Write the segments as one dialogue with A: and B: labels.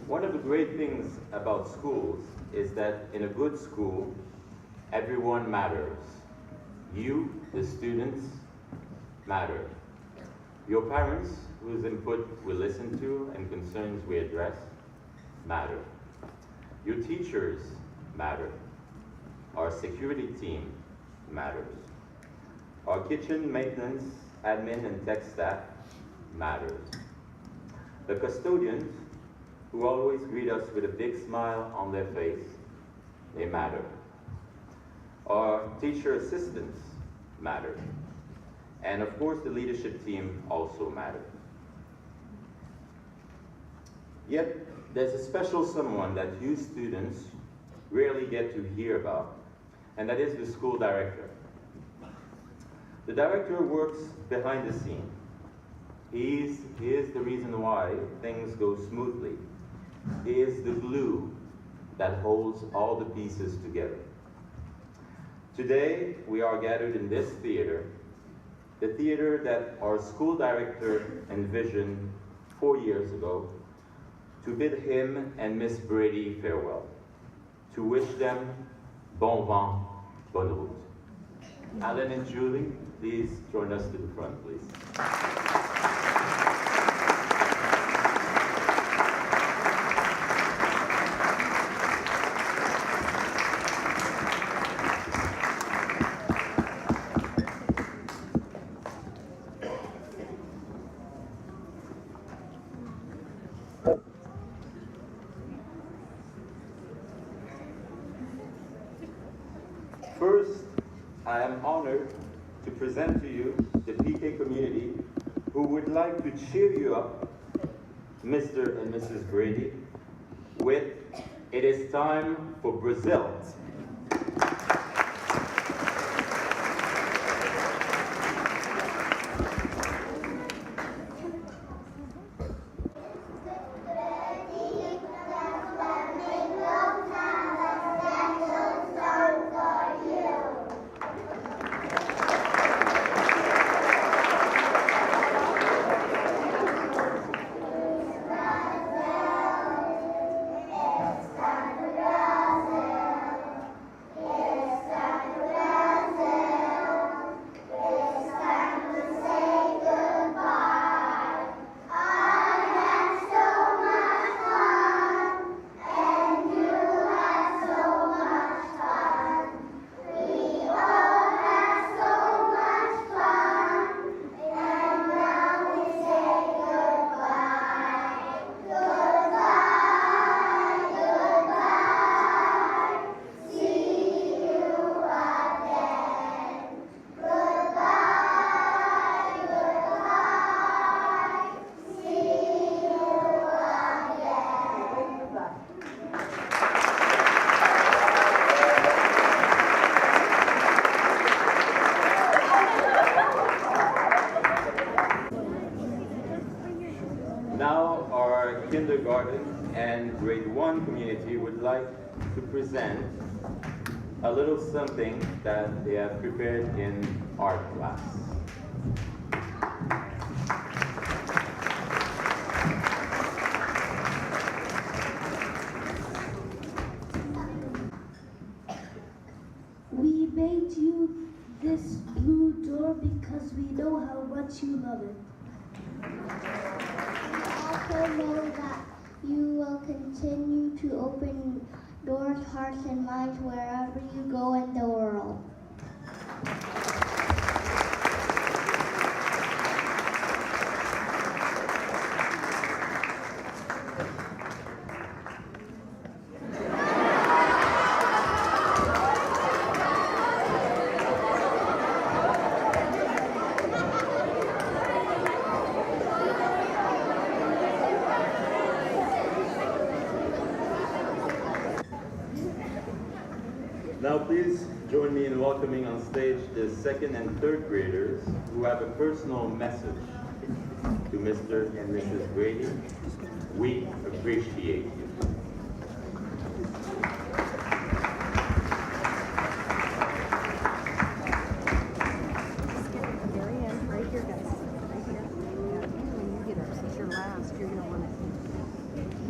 A: One of the great things about schools is that in a good school, everyone matters. You, the students, matter. Your parents, whose input we listen to and concerns we address, matter. Your teachers matter. Our security team matters. Our kitchen maintenance, admin, and tech staff matters. The custodians, who always greet us with a big smile on their face, they matter. Our teacher assistants matter. And of course, the leadership team also matters. Yet, there's a special someone that you students rarely get to hear about, and that is the school director. The director works behind the scene. He is the reason why things go smoothly. He is the glue that holds all the pieces together. Today, we are gathered in this theater, the theater that our school director envisioned 4 years ago, to bid him and Miss Brady farewell, to wish them bon vent, bonne route. Allan and Julie, please join us to the front, please. First, I am honored to present to you the PK community who would like to cheer you up, Mr. and Mrs. Brady, with "It is time for Brazil." Now our kindergarten and grade 1 community would like to present a little something that they have prepared in art class.
B: We made you this blue door because we know how much you love it.
C: Also know that you will continue to open doors, hearts, and minds wherever you go in the world.
A: Now please join me in welcoming on stage the 2nd and 3rd graders who have a personal message to Mr. and Mrs. Brady. We appreciate you.
D: Very end, right here, guys. Right here. When you get up, since you're last, you're going to want to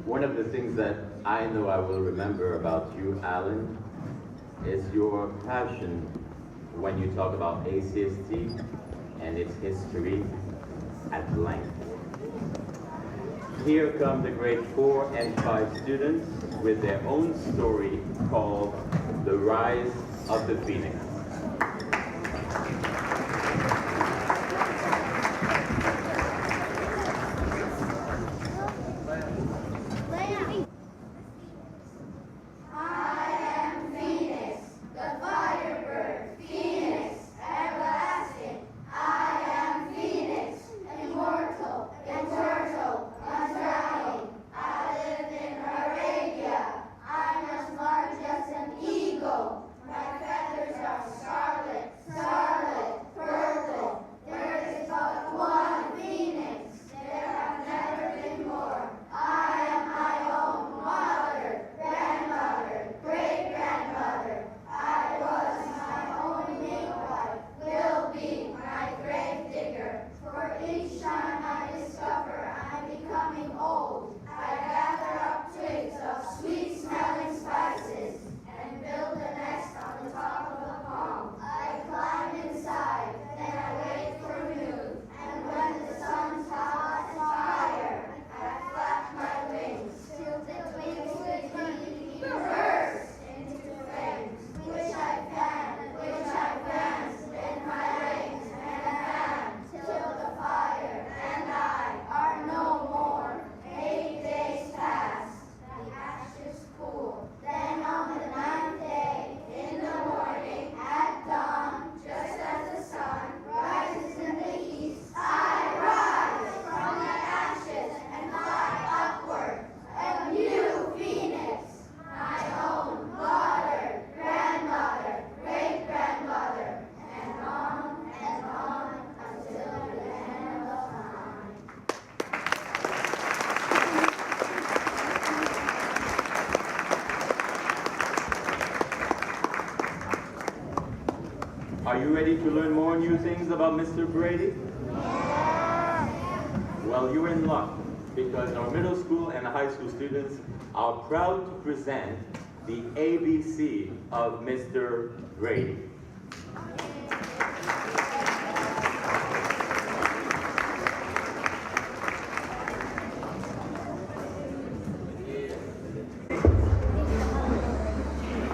A: One of the things that I know I will remember about you, Allan, is your passion when you talk about ACST and its history at length. Here come the grade 4 and 5 students with their own story called The Rise of the Phoenix. Are you ready to learn more new things about Mr. Brady? Well, you're in luck, because our middle school and high school students are proud to present the ABC of Mr. Brady.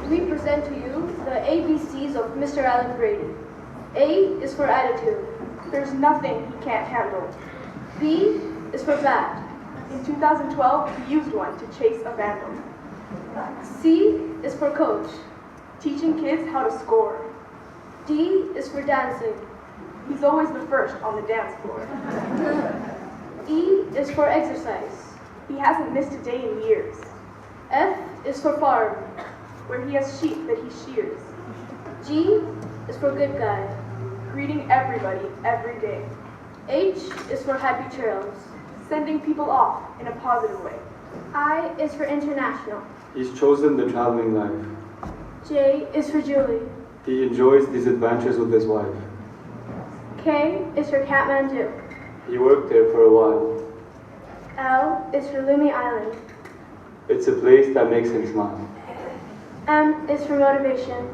D: We present to you the ABCs of Mr. Allan Brady. A is for attitude. There's nothing he can't handle. B is for bat. In 2012, he used one to chase a vandal. C is for coach, teaching kids how to score. D is for dancing. He's always the first on the dance floor. E is for exercise. He hasn't missed a day in years. F is for farm, where he has sheep that he shears. G is for good guy, greeting everybody every day. H is for happy trails, sending people off in a positive way. I is for international.
E: He's chosen the traveling life.
D: J is for Julie.
E: He enjoys these adventures with his wife.
D: K is for Kathmandu.
E: He worked there for a while.
D: L is for Lumi Island.
E: It's a place that makes him smile.
D: M is for motivation.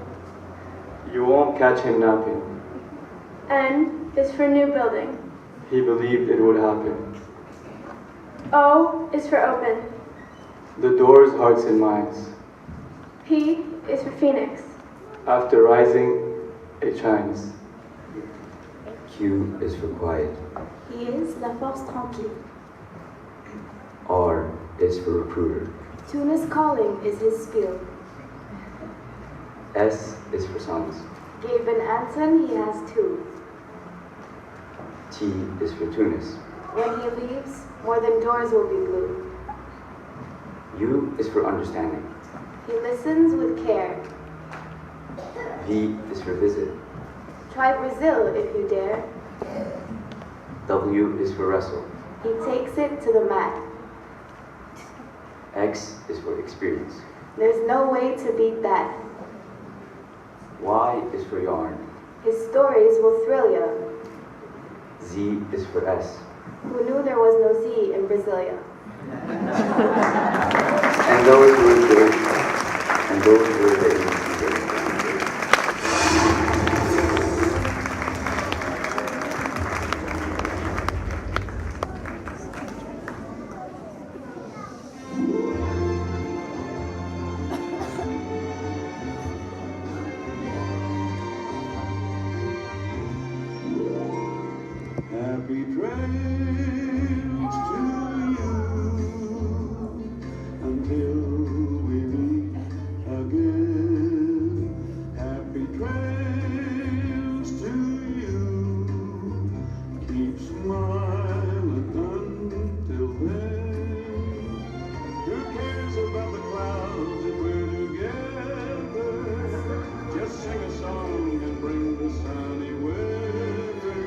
E: You won't catch him napping.
D: N is for new building.
E: He believed it would happen.
D: O is for open.
E: The doors, hearts, and minds.
D: P is for Phoenix.
E: After rising, it shines.
A: Q is for quiet.
F: He is la force tranquille.
A: R is for recruiter.
F: Tunis calling is his skill.
A: S is for sons.
F: Gave an Anton, he has two.
A: T is for Tunis.
F: When he leaves, more than doors will be blue.
A: U is for understanding.
F: He listens with care.
A: V is for visit.
F: Try Brazil if you dare.
A: W is for wrestle.
F: He takes it to the mat.
A: X is for experience.
F: There's no way to beat that.
A: Y is for yarn.
F: His stories will thrill ya.
A: Z is for S.
F: Who knew there was no Z in Brasilia?
A: And those were the ABC days.
G: Happy trails to you until we meet again. Happy trails to you. Keep smiling until then. Who cares about the clouds if we're together? Just sing a song and bring the sunny weather.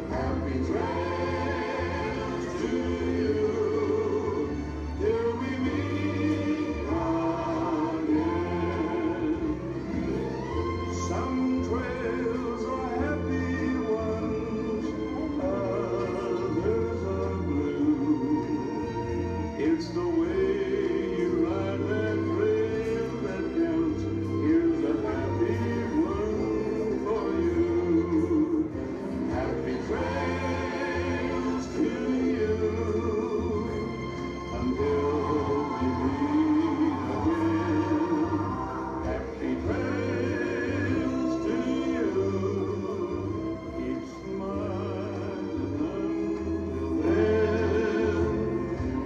G: Happy trails to you till we meet again. Some trails are happy ones, others are blue. It's the way you ride that trail that counts. Here's a happy one for you. Happy trails to you until we meet again. Happy trails to you. Keep smiling until then.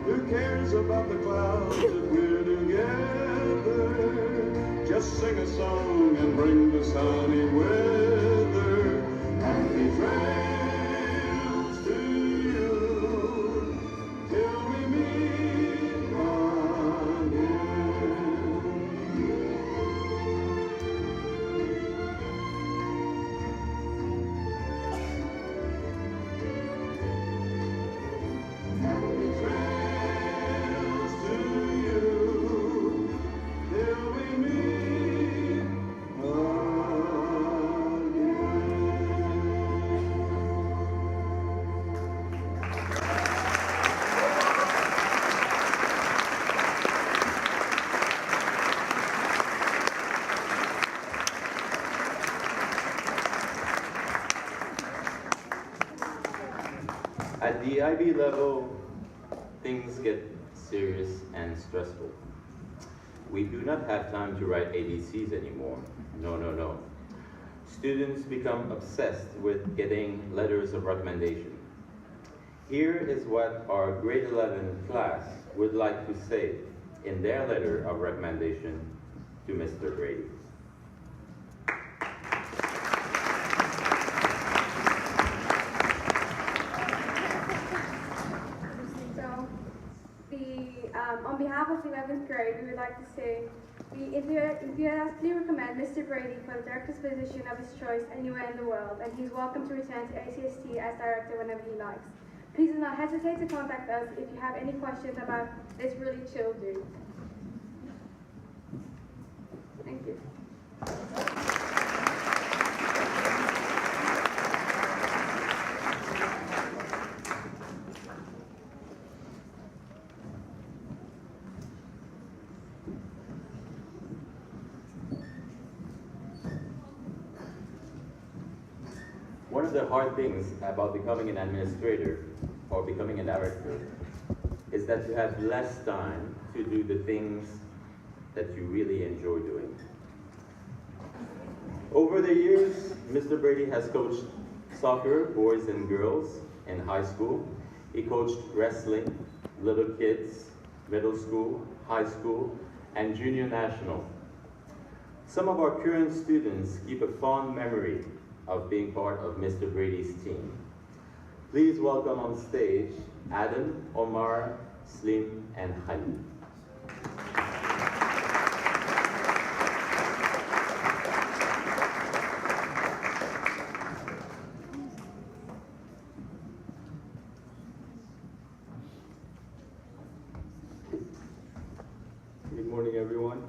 G: Who cares about the clouds if we're together? Just sing a song and bring the sunny weather. Happy trails to you till we meet again. Happy trails to you till we meet
A: At the IB level, things get serious and stressful. We do not have time to write ABCs anymore. No, no, no. Students become obsessed with getting letters of recommendation. Here is what our grade 11 class would like to say in their letter of recommendation to Mr. Brady.
H: of 11th grade, we would like to say, if you ask, please recommend Mr. Brady for the director's position of his choice anywhere in the world, and he's welcome to return to ACST as director whenever he likes. Please do not hesitate to contact us if you have any questions about this really chill dude. Thank you.
A: One of the hard things about becoming an administrator or becoming a director is that you have less time to do the things that you really enjoy doing. Over the years, Mr. Brady has coached soccer, boys and girls in high school. He coached wrestling, little kids, middle school, high school, and junior national. Some of our current students keep a fond memory of being part of Mr. Brady's team. Please welcome on stage Adam, Omar, Slim, and Khalid.
E: Good morning, everyone.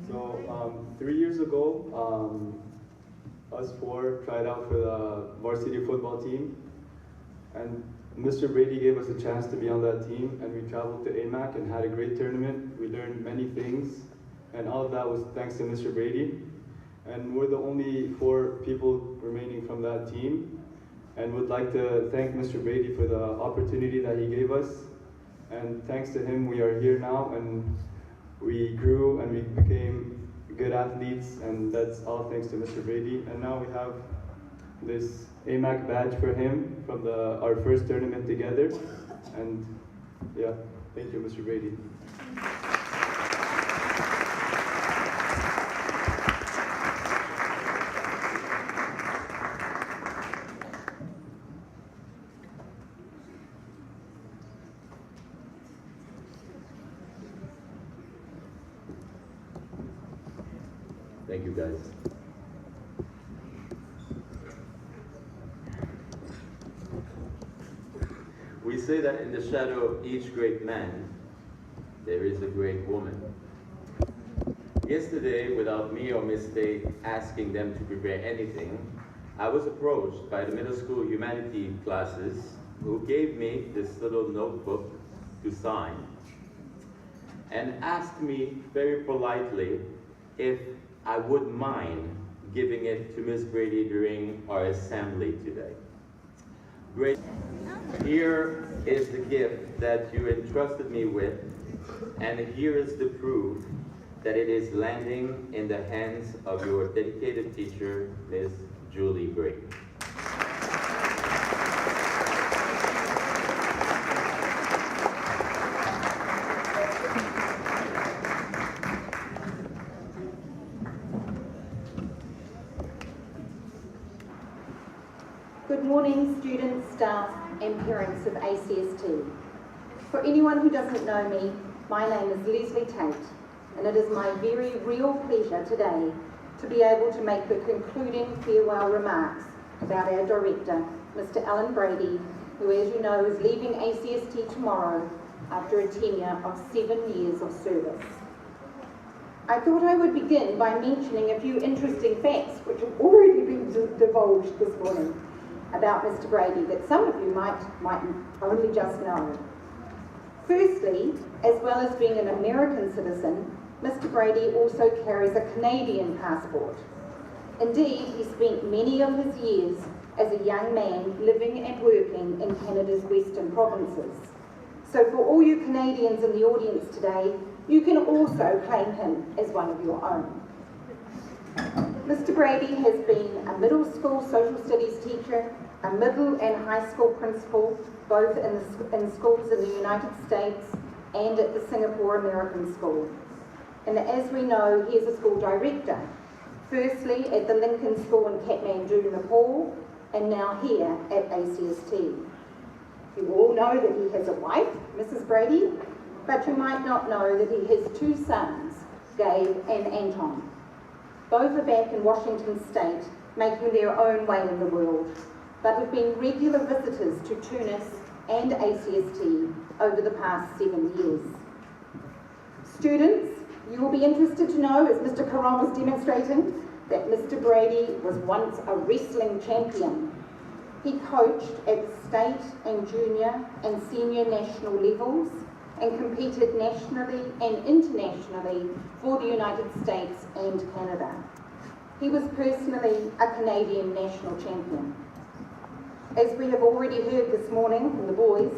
E: So 3 years ago, us four tried out for the varsity football team, and Mr. Brady gave us a chance to be on that team, and we traveled to AMAC and had a great tournament. We learned many things, and all of that was thanks to Mr. Brady. And we're the only 4 people remaining from that team, and would like to thank Mr. Brady for the opportunity that he gave us. And thanks to him, we are here now, and we grew and we became good athletes, and that's all thanks to Mr. Brady. And now we have this AMAC badge for him from our first tournament together. And yeah, thank you, Mr. Brady.
A: Thank you, guys. We say that in the shadow of each great man, there is a great woman. Yesterday, without me or Miss State asking them to prepare anything, I was approached by the middle school humanities classes who gave me this little notebook to sign and asked me very politely if I wouldn't mind giving it to Miss Brady during our assembly today. Great. Here is the gift that you entrusted me with, and here is the proof that it is landing in the hands of your dedicated teacher, Miss Julie Brady.
I: Good morning, students, staff, and parents of ACST. For anyone who doesn't know me, my name is Leslie Tate, and it is my very real pleasure today to be able to make the concluding farewell remarks about our director, Mr. Allan Brady, who, as you know, is leaving ACST tomorrow after a tenure of 7 years of service. I thought I would begin by mentioning a few interesting facts which have already been divulged this morning about Mr. Brady that some of you might only just know. Firstly, as well as being an American citizen, Mr. Brady also carries a Canadian passport. Indeed, he spent many of his years as a young man living and working in Canada's western provinces. So for all you Canadians in the audience today, you can also claim him as one of your own. Mr. Brady has been a middle school social studies teacher, a middle and high school principal, both in schools in the United States and at the Singapore American School. And as we know, he is a school director, firstly at the Lincoln School in Kathmandu, Nepal, and now here at ACST. You all know that he has a wife, Mrs. Brady, but you might not know that he has two sons, Gabe and Anton. Both are back in Washington State, making their own way in the world, but have been regular visitors to Tunis and ACST over the past 7 years. Students, you will be interested to know, as Mr. Caron was demonstrating, that Mr. Brady was once a wrestling champion. He coached at the state and junior and senior national levels and competed nationally and internationally for the United States and Canada. He was personally a Canadian national champion. As we have already heard this morning from the boys,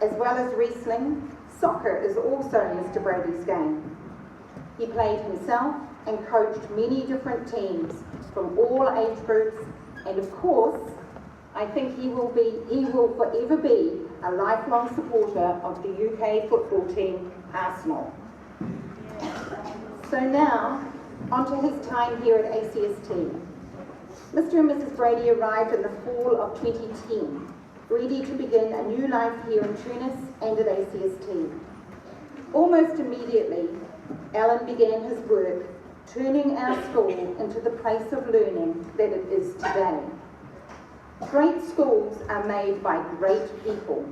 I: as well as wrestling, soccer is also Mr. Brady's game. He played himself and coached many different teams from all age groups, and of course, I think he will forever be a lifelong supporter of the UK football team, Arsenal. So now, onto his time here at ACST. Mr. and Mrs. Brady arrived in the fall of 2010, ready to begin a new life here in Tunis and at ACST. Almost immediately, Allan began his work turning our school into the place of learning that it is today. Great schools are made by great people.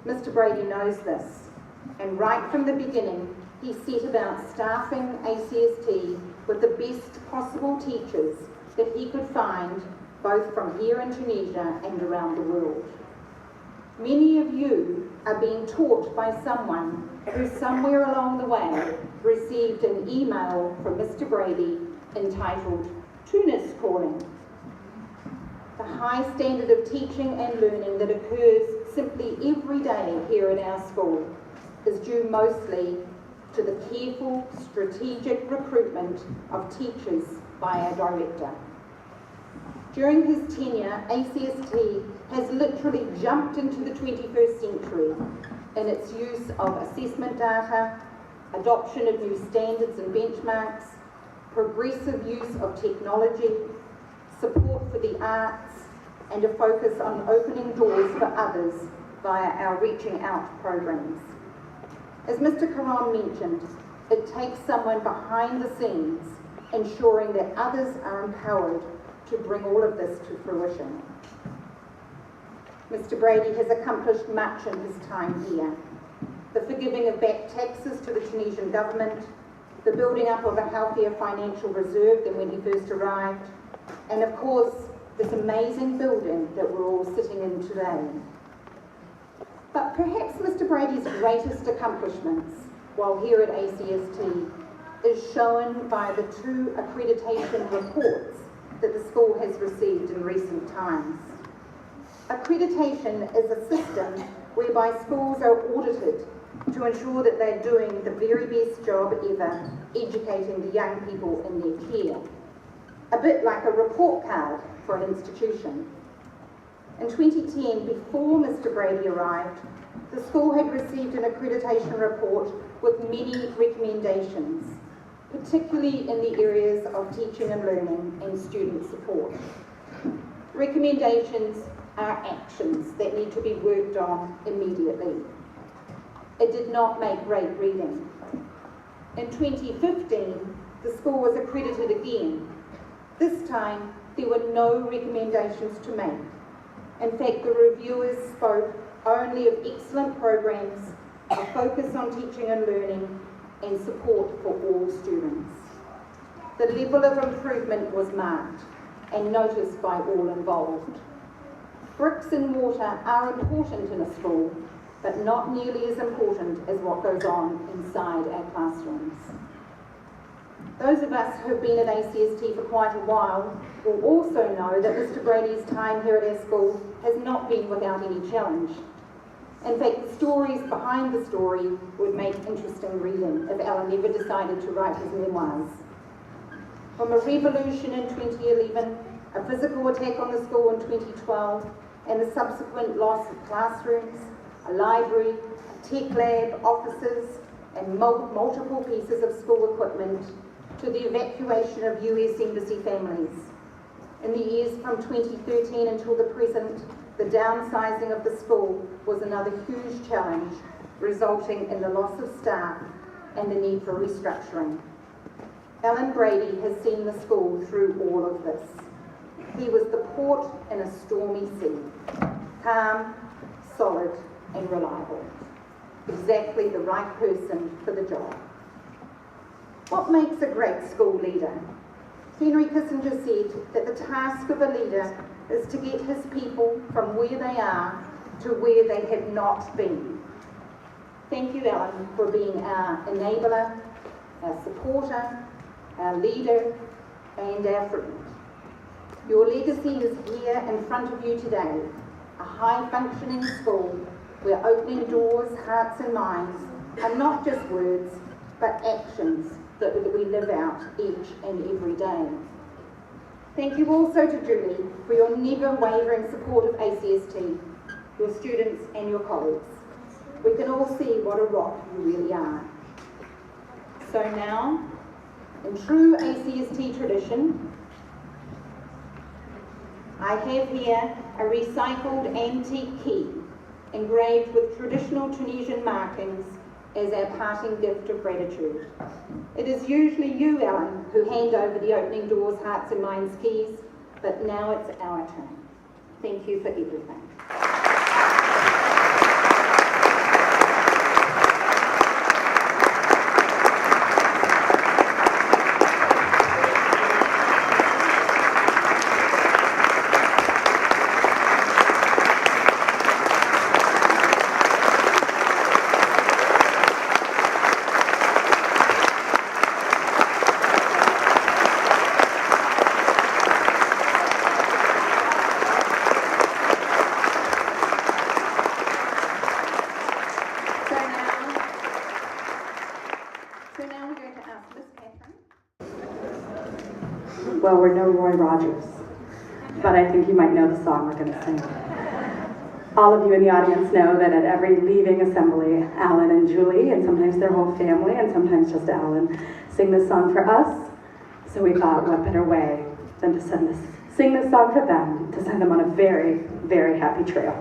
I: Mr. Brady knows this, and right from the beginning, he set about staffing ACST with the best possible teachers that he could find, both from here in Tunisia and around the world. Many of you are being taught by someone who somewhere along the way received an email from Mr. Brady entitled Tunis Calling. The high standard of teaching and learning that occurs simply every day here at our school is due mostly to the careful, strategic recruitment of teachers by our director. During his tenure, ACST has literally jumped into the 21st century in its use of assessment data, adoption of new standards and benchmarks, progressive use of technology, support for the arts, and a focus on opening doors for others via our Reaching Out programs. As Mr. Caron mentioned, it takes someone behind the scenes ensuring that others are empowered to bring all of this to fruition. Mr. Brady has accomplished much in his time here. The forgiving of back taxes to the Tunisian government, the building up of a healthier financial reserve than when he first arrived, and of course, this amazing building that we're all sitting in today. But perhaps Mr. Brady's greatest accomplishments while here at ACST is shown by the 2 accreditation reports that the school has received in recent times. Accreditation is a system whereby schools are audited to ensure that they're doing the very best job ever educating the young people in their care. A bit like a report card for an institution. In 2010, before Mr. Brady arrived, the school had received an accreditation report with many recommendations, particularly in the areas of teaching and learning and student support. Recommendations are actions that need to be worked on immediately. It did not make great reading. In 2015, the school was accredited again. This time, there were no recommendations to make. In fact, the reviewers spoke only of excellent programs, a focus on teaching and learning, and support for all students. The level of improvement was marked and noticed by all involved. Bricks and mortar are important in a school, but not nearly as important as what goes on inside our classrooms. Those of us who have been at ACST for quite a while will also know that Mr. Brady's time here at our school has not been without any challenge. In fact, the stories behind the story would make interesting reading if Allan ever decided to write his memoirs. From a revolution in 2011, a physical attack on the school in 2012, and the subsequent loss of classrooms, a library, a tech lab, offices, and multiple pieces of school equipment, to the evacuation of US embassy families. In the years from 2013 until the present, the downsizing of the school was another huge challenge, resulting in the loss of staff and the need for restructuring. Allan Brady has seen the school through all of this. He was the port in a stormy sea, calm, solid and reliable. Exactly the right person for the job. What makes a great school leader? Henry Kissinger said that the task of a leader is to get his people from where they are to where they have not been. Thank you, Allan, for being our enabler, our supporter, our leader, and our friend. Your legacy is here in front of you today, a high-functioning school where opening doors, hearts and minds are not just words, but actions that we live out each and every day. Thank you also to Julie for your never wavering support of ACST, your students and your colleagues. We can all see what a rock you really are. So now, in true ACST tradition, I have here a recycled antique key engraved with traditional Tunisian markings as our parting gift of gratitude. It is usually you, Allan, who hand over the opening doors, hearts and minds keys, but now it's our turn. Thank you for everything.
J: Well, we're no Roy Rogers, but I think you might know the song we're going to sing. All of you in the audience know that at every leaving assembly, Allan and Julie, and sometimes their whole family, and sometimes just Allan, sing this song for us. So we thought, what better way than to sing this song for them, to send them on a very, very happy trail.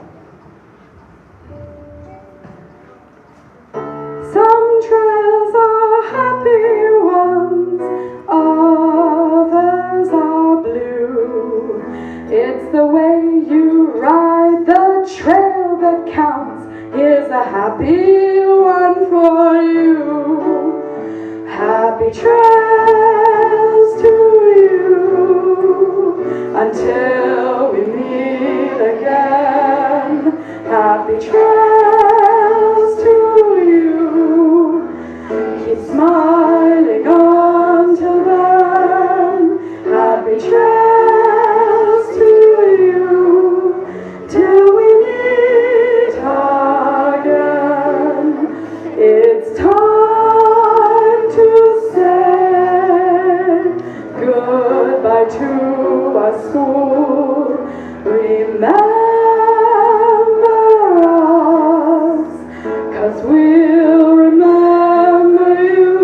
J: Some trails are happy ones, others are blue. It's the way you ride the trail that counts. Here's a happy one for you. Happy trails to you until we meet again. Happy trails to you. Keep smiling until then. Happy trails to you till we meet again. It's time to say goodbye to our school. Remember us, 'cause we'll remember you.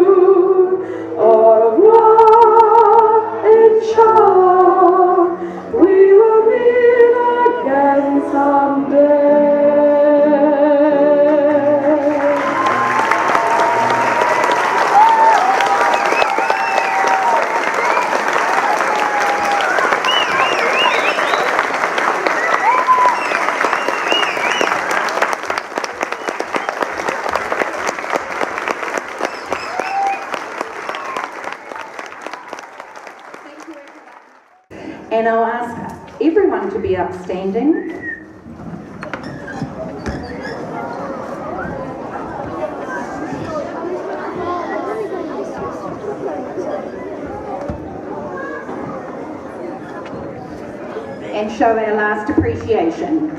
J: Au revoir, inshallah. We will meet again someday. And I'll ask everyone to be upstanding. And show our last appreciation.